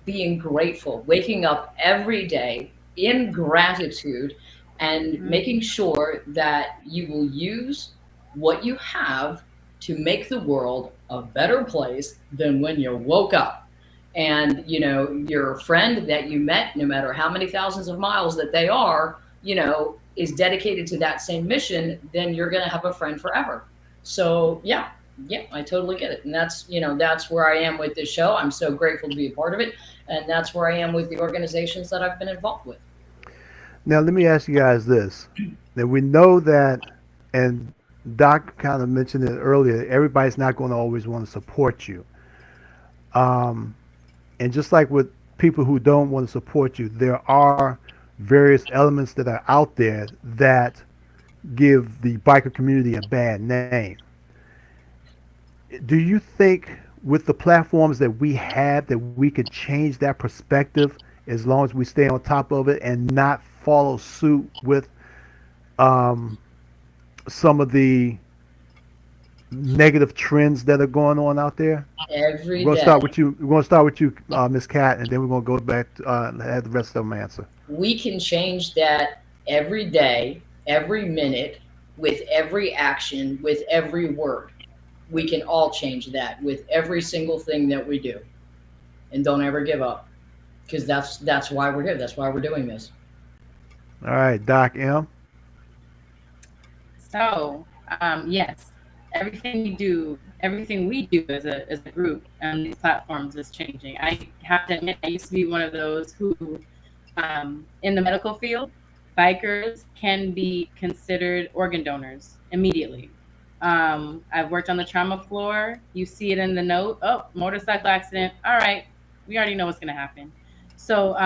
being grateful, waking up every day in gratitude, and making sure that you will use what you have to make the world a better place than when you woke up. And, your friend that you met, no matter how many thousands of miles that they are, is dedicated to that same mission, then you're going to have a friend forever. So, yeah, I totally get it. And that's where I am with this show. I'm so grateful to be a part of it. And that's where I am with the organizations that I've been involved with. Now, let me ask you guys this. That we know that, and Doc kind of mentioned it earlier, everybody's not going to always want to support you. And just like with people who don't want to support you, there are various elements that are out there that give the biker community a bad name. Do you think with the platforms that we have that we could change that perspective as long as we stay on top of it and not follow suit with some of the negative trends that are going on out there? Every We're going to day. start with you, Miss Cat, and then we're going to go back to have the rest of them answer. We can change that every day, every minute, with every action, with every word. We can all change that with every single thing that we do. and don't ever give up, because that's why we're here. That's why we're doing this. All right, Doc M. So, yes, everything we do as a group on these platforms is changing. I have to admit, I used to be one of those who, in the medical field, bikers can be considered organ donors immediately. I've worked on the trauma floor. You see it in the note. Oh, motorcycle accident. All right, we already know what's going to happen. So,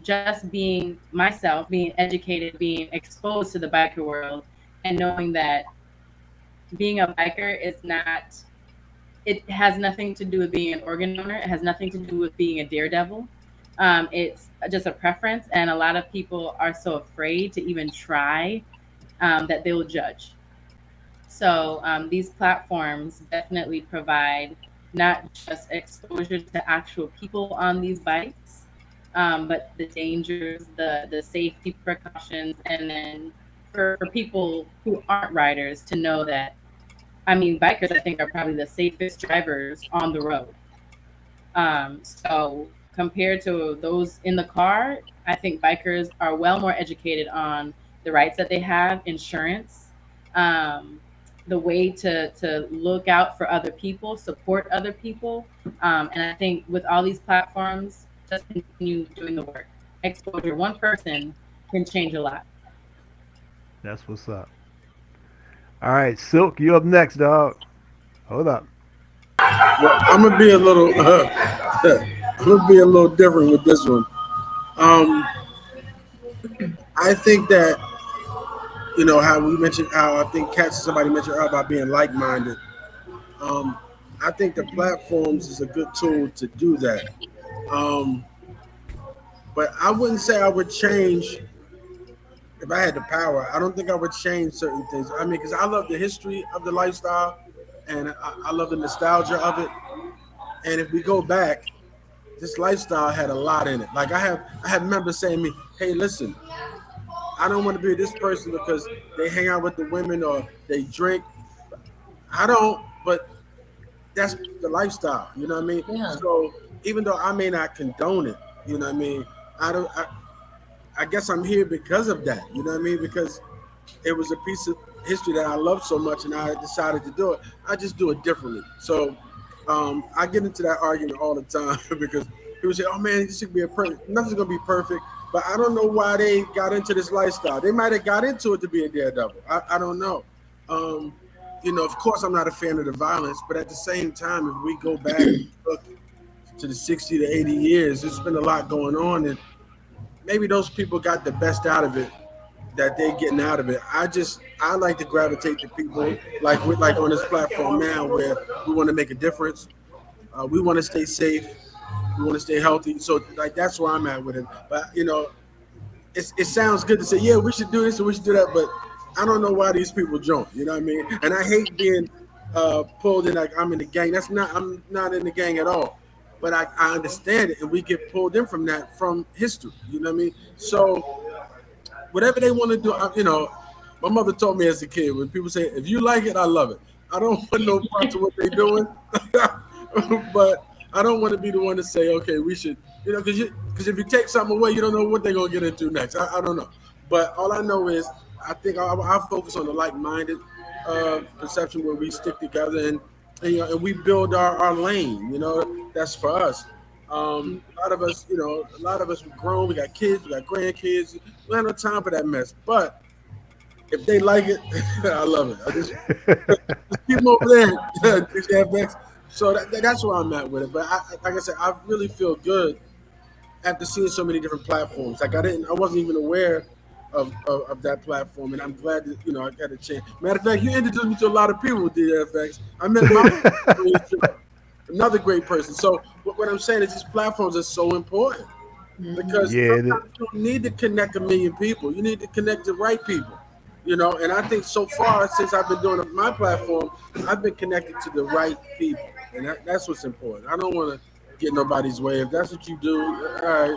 just being myself, being educated, being exposed to the biker world, and knowing that being a biker is not, it has nothing to do with being an organ donor. It has nothing to do with being a daredevil. It's just a preference. And a lot of people are so afraid to even try that they will judge. So these platforms definitely provide not just exposure to actual people on these bikes, but the dangers, the safety precautions, and then for people who aren't riders to know that, I mean, bikers, I think, are probably the safest drivers on the road. So compared to those in the car, I think bikers are well more educated on the rights that they have, insurance, the way to look out for other people, support other people. And I think with all these platforms, just continue doing the work. Exposure, one person can change a lot. That's what's up. All right, Silk, you up next, dog. Hold up. Well, I'm gonna be a little, I'm gonna be a little different with this one. I think that how we mentioned how I think somebody mentioned earlier about being like-minded. I think the platforms is a good tool to do that. But I wouldn't say I would change if I had the power. I don't think I would change certain things. I mean, because I love the history of the lifestyle, and I love the nostalgia of it. And if we go back, this lifestyle had a lot in it. Like I have members saying to me, "Hey, listen, I don't want to be this person because they hang out with the women or they drink. I don't, but that's the lifestyle. You know what I mean? Yeah. So even though I may not condone it, you know what I mean? I guess I'm here because of that. You know what I mean? Because it was a piece of history that I love so much, and I decided to do it. I just do it differently. So I get into that argument all the time because people say, "Oh man, this should be a perfect. Nothing's gonna be perfect." But I don't know why they got into this lifestyle. They might have got into it to be a daredevil. I don't know. Of course, I'm not a fan of the violence, but at the same time, if we go back and look to the 60 to 80 years, there's been a lot going on, and maybe those people got the best out of it that they're getting out of it. I like to gravitate to people like on this platform now where we want to make a difference. We want to stay safe. We want to stay healthy. So like that's where I'm at with it. But it sounds good to say, yeah, we should do this and we should do that, but I don't know why these people join. You know what I mean? And I hate being pulled in like I'm in the gang. I'm not in the gang at all. But I understand it, and we get pulled in from that from history. You know what I mean? So whatever they want to do, my mother told me as a kid when people say, "If you like it, I love it." I don't want no parts of what they're doing, but I don't want to be the one to say, "Okay, we should," because if you take something away, you don't know what they're gonna get into next. I don't know, but all I know is I think I'll focus on the like-minded perception where we stick together and we build our lane. That's for us. A lot of us, we're grown. We got kids. We got grandkids. We don't have no time for that mess. But if they like it, I love it. I just keep them over there. So that's where I'm at with it. But like I said, I really feel good after seeing so many different platforms. Like I wasn't even aware of that platform, and I'm glad that I got a chance. Matter of fact, you introduced me to a lot of people with DFX. I met another great person. So what I'm saying is these platforms are so important because sometimes you don't need to connect a million people. You need to connect the right people. And I think so far since I've been doing my platform, I've been connected to the right people, and that's what's important. I don't want to get nobody's way. If that's what you do, all right,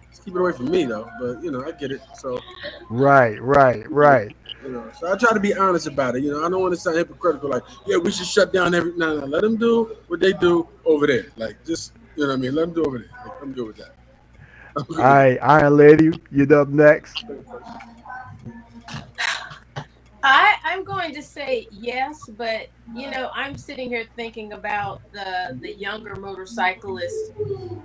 just keep it away from me though. But I get it. So right. So I try to be honest about it. I don't want to sound hypocritical. Like, yeah, we should shut down every. No, let them do what they do over there. Like, just You know what I mean? Let them do it over there. Like, I'm good with that. I'm good All right, Iron Lady, you're up next. I'm going to say yes, but I'm sitting here thinking about the younger motorcyclists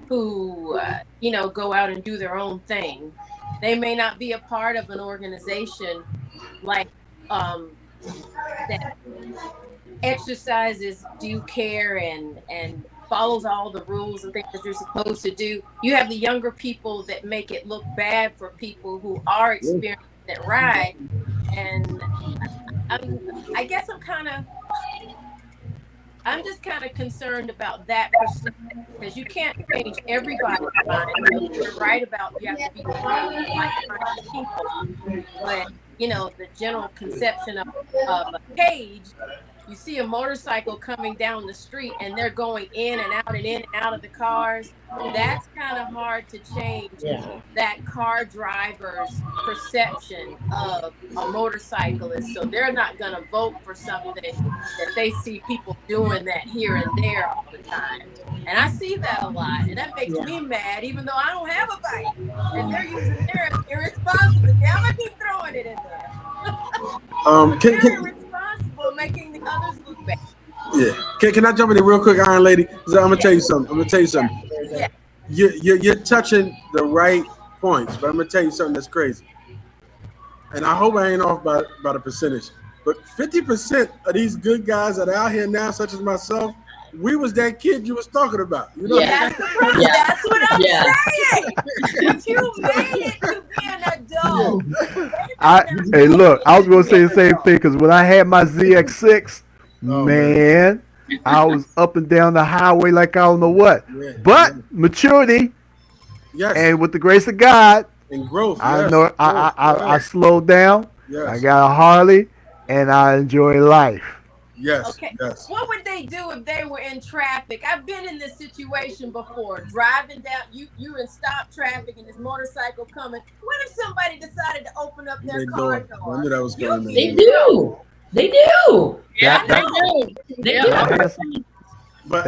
who go out and do their own thing. They may not be a part of an organization like that exercises due care and follows all the rules and things that you're supposed to do. You have the younger people that make it look bad for people who are experienced that ride. And I guess I'm just kind of concerned about that because you can't change everybody's mind. You're right about you have to be around like-minded people, but the general conception of a cage. You see a motorcycle coming down the street and they're going in and out of the cars. That's kind of hard to change that car driver's perception of a motorcyclist. So they're not going to vote for something that they see people doing that here and there all the time. And I see that a lot. And that makes me mad, even though I don't have a bike. And they're using their irresponsibility. I'm going to keep throwing it in there. They're irresponsible, making the others look bad. Yeah. Can I jump in there real quick, Iron Lady? I'm gonna tell you something. Yeah. You're touching the right points, but I'm gonna tell you something that's crazy. And I hope I ain't off by the percentage. But 50% of these good guys that are out here now, such as myself, we was that kid you was talking about. You know? That's what I'm saying. But you made it to be an adult. Hey, look, I was gonna say the same thing because when I had my ZX6, man, I was up and down the highway like I don't know what. But maturity, and with the grace of God, and growth, I know I slowed down. I got a Harley, and I enjoy life. Yes. Okay. Yes. What would they do if they were in traffic? I've been in this situation before. Driving down, you in stop traffic, and this motorcycle coming. What if somebody decided to open up their car door? I knew that was going on. They do. They do. Yeah, they do. They do. But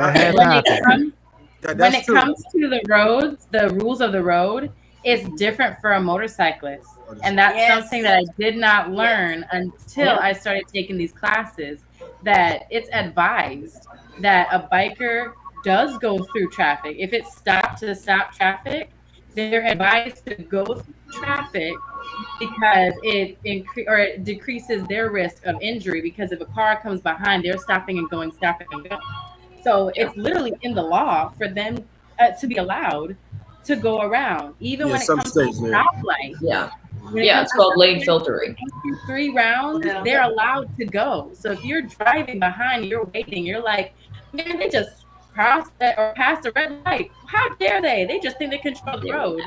when it comes to the roads, the rules of the road is different for a motorcyclist. And that's something that I did not learn until I started taking these classes, that it's advised that a biker does go through traffic. If it's stopped to stop traffic, they're advised to go through traffic because it decreases their risk of injury, because if a car comes behind, they're stopping and going. So it's literally in the law for them to be allowed to go around, even when it comes to stoplight. It's called lane filtering. 3 rounds, they're allowed to go. So if you're driving behind, you're waiting, you're like, man, they just crossed or passed the red light. How dare they? They just think they control the road.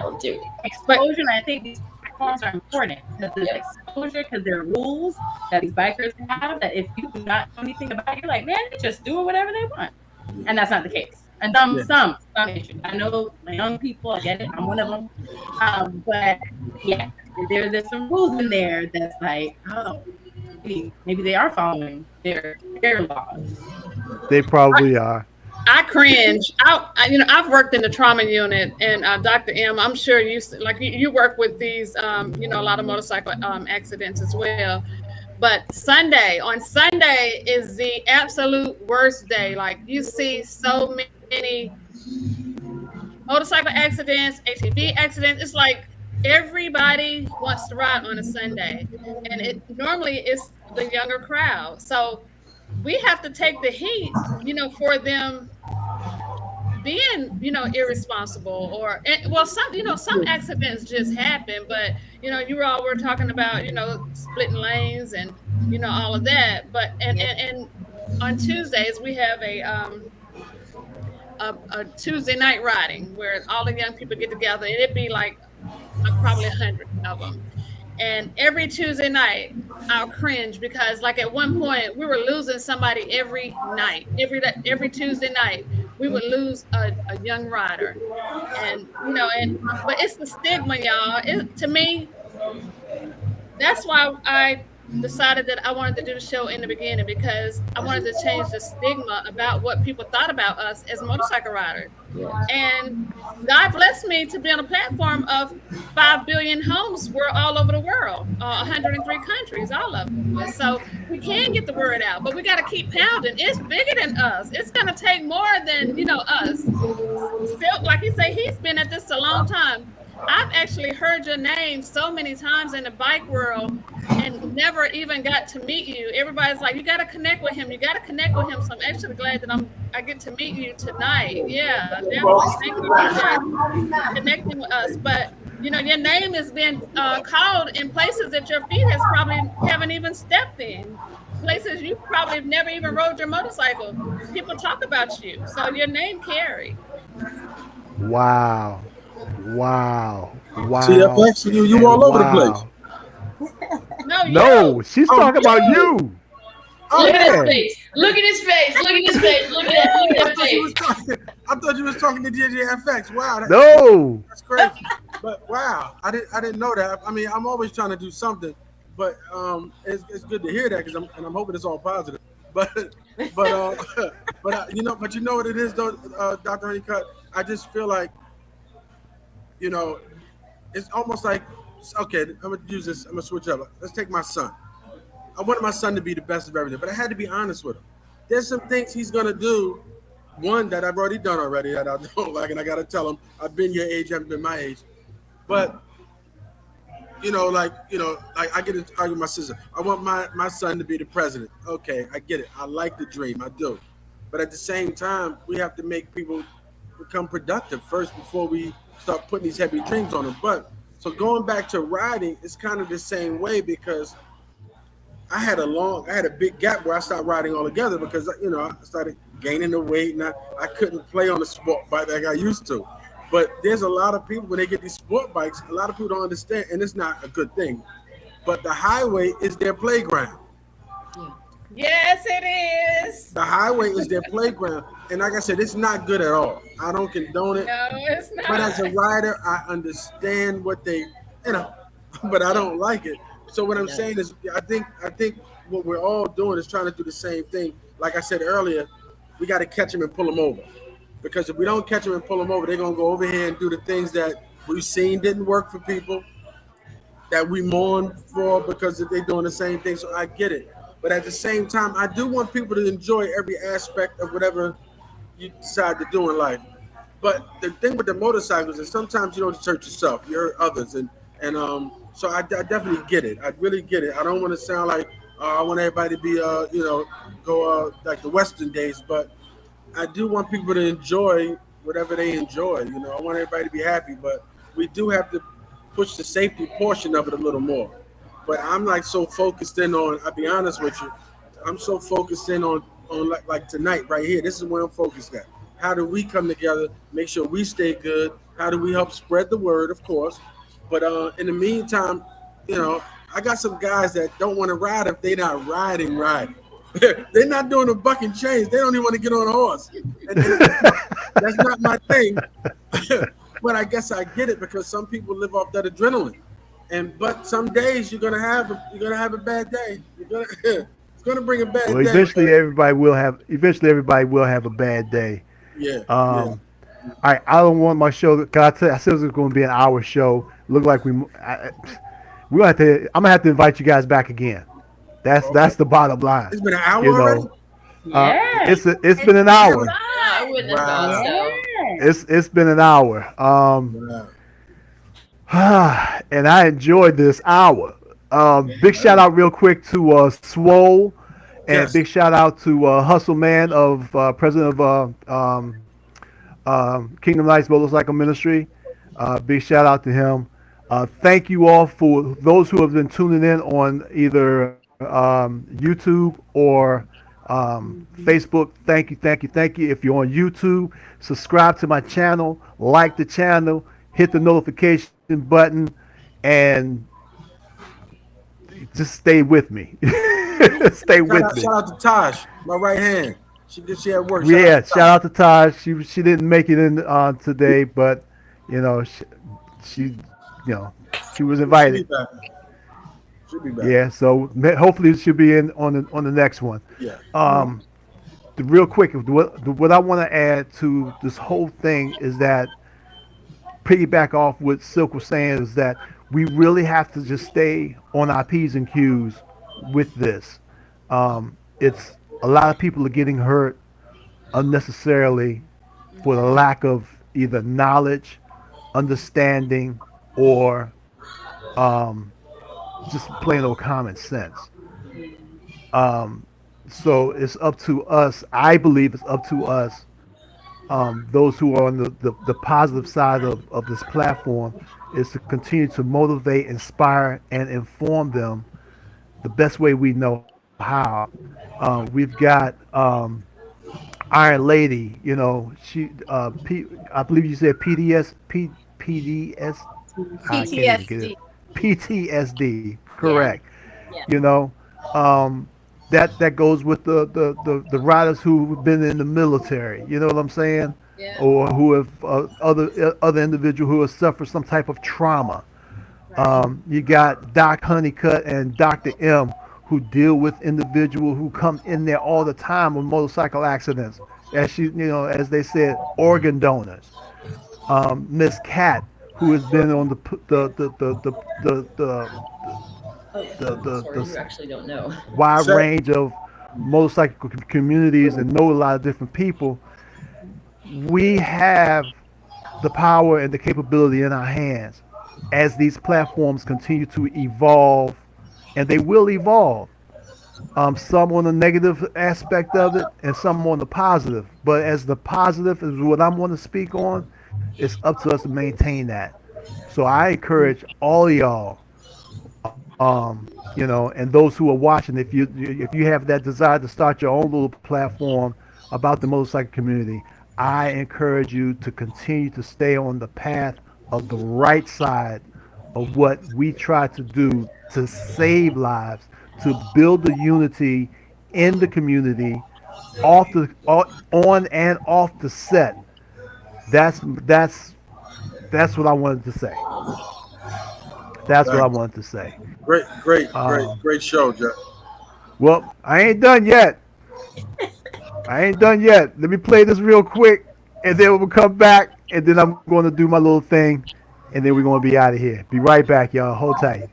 Exposure, and I think these platforms are important because there's exposure, because there are rules that these bikers have that if you do not know anything about it, you're like, man, they just doing whatever they want. And that's not the case. And some issues. I know my young people, I get it, I'm one of them. But there's some rules in there that's like, oh, maybe they are following their laws. They probably are. I cringe. I've worked in the trauma unit, and Dr. M, I'm sure you work with these, a lot of motorcycle accidents as well. But on Sunday is the absolute worst day. Like, you see so many motorcycle accidents, ATV accidents. It's like everybody wants to ride on a Sunday, and it normally is the younger crowd. So we have to take the heat, for them being, irresponsible some accidents just happen, but you all were talking about, splitting lanes and, all of that. But, and on Tuesdays we have a Tuesday night riding where all the young people get together, and it'd be like probably 100 of them. And every Tuesday night, I'll cringe because, like, at one point, we were losing somebody every night. Every Tuesday night, we would lose a young rider. And, but it's the stigma, y'all. To me, that's why I decided that I wanted to do the show in the beginning because I wanted to change the stigma about what people thought about us as motorcycle riders. And God blessed me to be on a platform of 5 billion homes were all over the world, 103 countries, all of us. So we can get the word out, but we got to keep pounding. It's bigger than us. It's going to take more than, us. Still, like you say, he's been at this a long time. I've actually heard your name so many times in the bike world and never even got to meet you. Everybody's like, you got to connect with him. You got to connect with him. So I'm actually glad that I get to meet you tonight. Yeah, definitely. Thank you for connecting with us. But, your name has been called in places that your feet probably haven't even stepped in. Places you probably have never even rode your motorcycle. People talk about you. So your name carry. Wow. Wow. Wow. TFX, you all over the place. No, she's talking about you. Oh, Look at yeah. his face. Look at his face. Look at his face. Look at that face. I thought you was talking to DJFX. Wow. No. That's crazy. But wow, I didn't know that. I mean, I'm always trying to do something, but it's good to hear that because I'm hoping it's all positive. But you know what it is though, Dr. Honeycutt. I just feel like, it's almost like, okay, I'm gonna use this. I'm gonna switch up. Let's take my son. I wanted my son to be the best of everything, but I had to be honest with him. There's some things he's gonna do. One that I've already done that I don't like, and I gotta tell him I've been your age, haven't been my age. But like I get into argue with my sister. I want my son to be the president. Okay, I get it. I like the dream, I do. But at the same time, we have to make people become productive first before we start putting these heavy dreams on them. But so going back to riding, it's kind of the same way because I had a big gap where I stopped riding altogether because I started gaining the weight and I couldn't play on the sport bike like I used to. But there's a lot of people when they get these sport bikes, a lot of people don't understand, and it's not a good thing. But the highway is their playground. Yes, it is. The highway is their playground, and like I said, it's not good at all. I don't condone it. No, it's not. But as a rider, I understand what they, but I don't like it. So what I'm saying is, I think what we're all doing is trying to do the same thing. Like I said earlier, we got to catch them and pull them over. Because if we don't catch them and pull them over, they're going to go over here and do the things that we've seen didn't work for people, that we mourn for because they're doing the same thing. So I get it. But at the same time, I do want people to enjoy every aspect of whatever you decide to do in life. But the thing with the motorcycles is sometimes you don't hurt yourself, you hurt others. And so I definitely get it. I really get it. I don't want to sound like I want everybody to be, go like the Western days, but I do want people to enjoy whatever they enjoy. I want everybody to be happy, but we do have to push the safety portion of it a little more. But I'm like so focused in on, I'll be honest with you, I'm so focused in on like tonight right here. This is where I'm focused at. How do we come together, make sure we stay good? How do we help spread the word, of course? But in the meantime, I got some guys that don't want to ride if they're not riding. They're not doing a buck and chains. They don't even want to get on a horse. And that's not my thing. But I guess I get it because some people live off that adrenaline. But some days you're gonna have a bad day. It's gonna bring a bad day. Well, eventually everybody will have a bad day. Yeah. All right, I don't want my show. I said it was going to be an hour show. Look like I'm gonna have to invite you guys back again. That's the bottom line. It's been an hour already. It's been an hour. I wouldn't have thought so. It's been an hour. And I enjoyed this hour. Big shout out real quick to Swole, and Yes. big shout out to Hustle Man of president of Kingdom Lights Motorcycle Ministry. Big shout out to him. Thank you all for those who have been tuning in on either YouTube or Facebook. Thank you. If you're on YouTube, subscribe to my channel, like the channel, hit the notification button, and just stay with me. Stay with me. Shout out to Taj, my right hand. She at work. Yeah, shout out to Taj. She didn't make it in today, but she was invited. Should be back. Yeah, so hopefully it should be in on the next one. Yeah. The real quick, what I want to add to this whole thing is that piggyback off what Silk was saying is that we really have to just stay on our p's and q's with this. It's a lot of people are getting hurt unnecessarily for the lack of either knowledge, understanding, or um, just plain old common sense. So it's up to us. I believe it's up to us, those who are on the positive side of this platform, is to continue to motivate, inspire, and inform them the best way we know how. We've got Iron Lady. You know, I believe you said PDS. I can't even get it. PTSD. PTSD. Yeah. Correct. Yeah. You know, that goes with the riders who've been in the military. You know what I'm saying? Yeah. Or who have other individual who have suffered some type of trauma. You got Doc Honeycutt and Dr. M, who deal with individuals who come in there all the time with motorcycle accidents. As they said, organ donors. Miss Cat, who has been on Sorry, you the actually don't know. wide So- range of motorcycle communities and know a lot of different people. We have the power and the capability in our hands as these platforms continue to evolve, and they will evolve. Some on the negative aspect of it, and some on the positive. But as the positive is what I'm going to speak on, it's up to us to maintain that. So I encourage all of y'all, and those who are watching, if you have that desire to start your own little platform about the motorcycle community, I encourage you to continue to stay on the path of the right side of what we try to do to save lives, to build the unity in the community, on and off the set. That's what I wanted to say. That's what I wanted to say. Great show, Jeff. Well, I ain't done yet. Let me play this real quick, and then we'll come back, and then I'm going to do my little thing, and then we're going to be out of here. Be right back, y'all. Hold tight.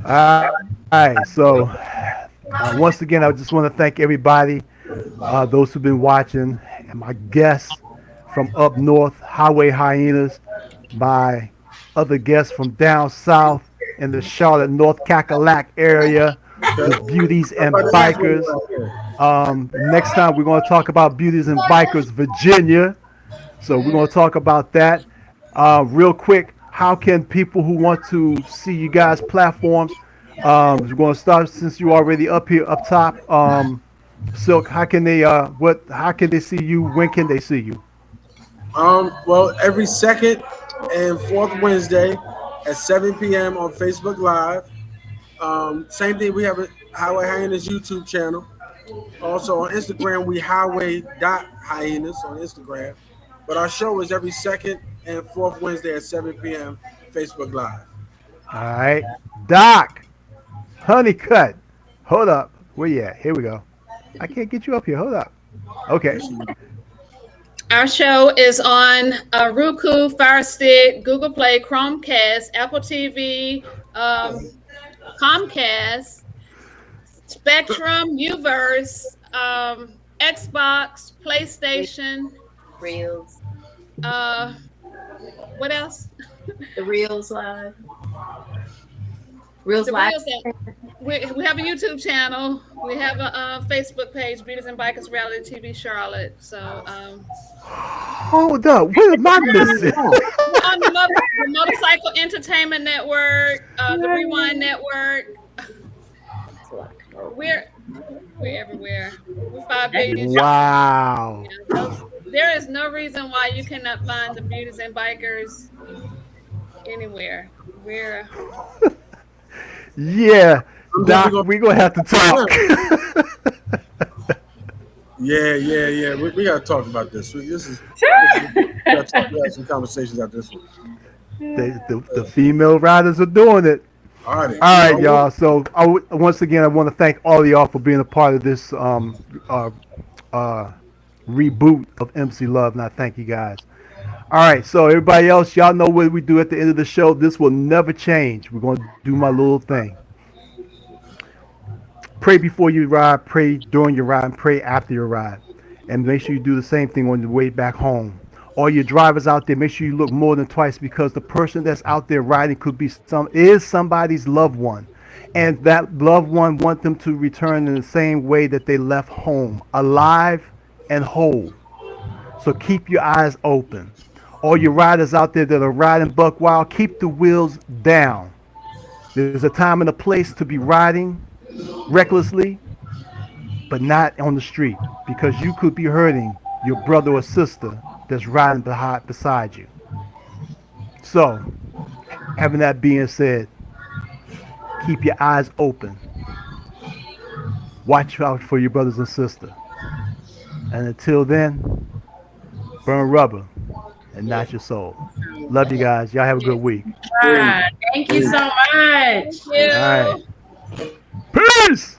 All right. So once again, I just want to thank everybody, those who've been watching, and my guests from up north, Highway Hyenas, my other guests from down south in the Charlotte, North Cackalack area, the Beauties and Bikers. Next time we're going to talk about Beauties and Bikers, Virginia. So we're going to talk about that. Real quick, how can people who want to see you guys' platforms, we're going to start since you're already up here, up top. Silk, how can they see you? When can they see you? Well, every second and fourth Wednesday at 7 p.m. on Facebook Live. Same thing, we have a Highway Hyenas YouTube channel. Also on Instagram, we highway.hyenas on Instagram. But our show is every second and fourth Wednesday at 7 p.m. Facebook Live. All right. Doc, Honeycutt, hold up. Where you at? Here we go. I can't get you up here. Hold up. Okay. Our show is on Roku, Fire Stick, Google Play, Chromecast, Apple TV, Comcast, Spectrum, Uverse, Xbox, PlayStation. Reels. What else? The Reels Live. Reels The Live. Reels, we have a YouTube channel. We have a Facebook page, Beauties and Bikers Reality TV Charlotte. So Hold up, what am I missing? we're on the Motorcycle Entertainment Network, the Rewind Network. We're everywhere. We're 5 billion. Wow. There is no reason why you cannot find the Beauties and Bikers anywhere. We're Yeah, Doc, we're gonna have to talk. Yeah. We gotta talk about this. This is we have some conversations after this one. The female riders are doing it. All right, All right, y'all. So once again, I want to thank all of y'all for being a part of this reboot of MC Love, and I thank you guys. All right, so everybody else, y'all know what we do at the end of the show. This will never change. We're going to do my little thing. Pray before you ride, pray during your ride, and pray after your ride. And make sure you do the same thing on the way back home. All your drivers out there, make sure you look more than twice, because the person that's out there riding could be somebody's loved one. And that loved one want them to return in the same way that they left home, alive and whole. So keep your eyes open. All your riders out there that are riding buck wild, keep the wheels down. There's a time and a place to be riding recklessly, but not on the street, because you could be hurting your brother or sister that's riding beside you. So, having that being said, keep your eyes open. Watch out for your brothers and sisters. And until then, burn rubber and not your soul. Love you guys. Y'all have a good week. Thank you so much. Thank you. All right. Peace.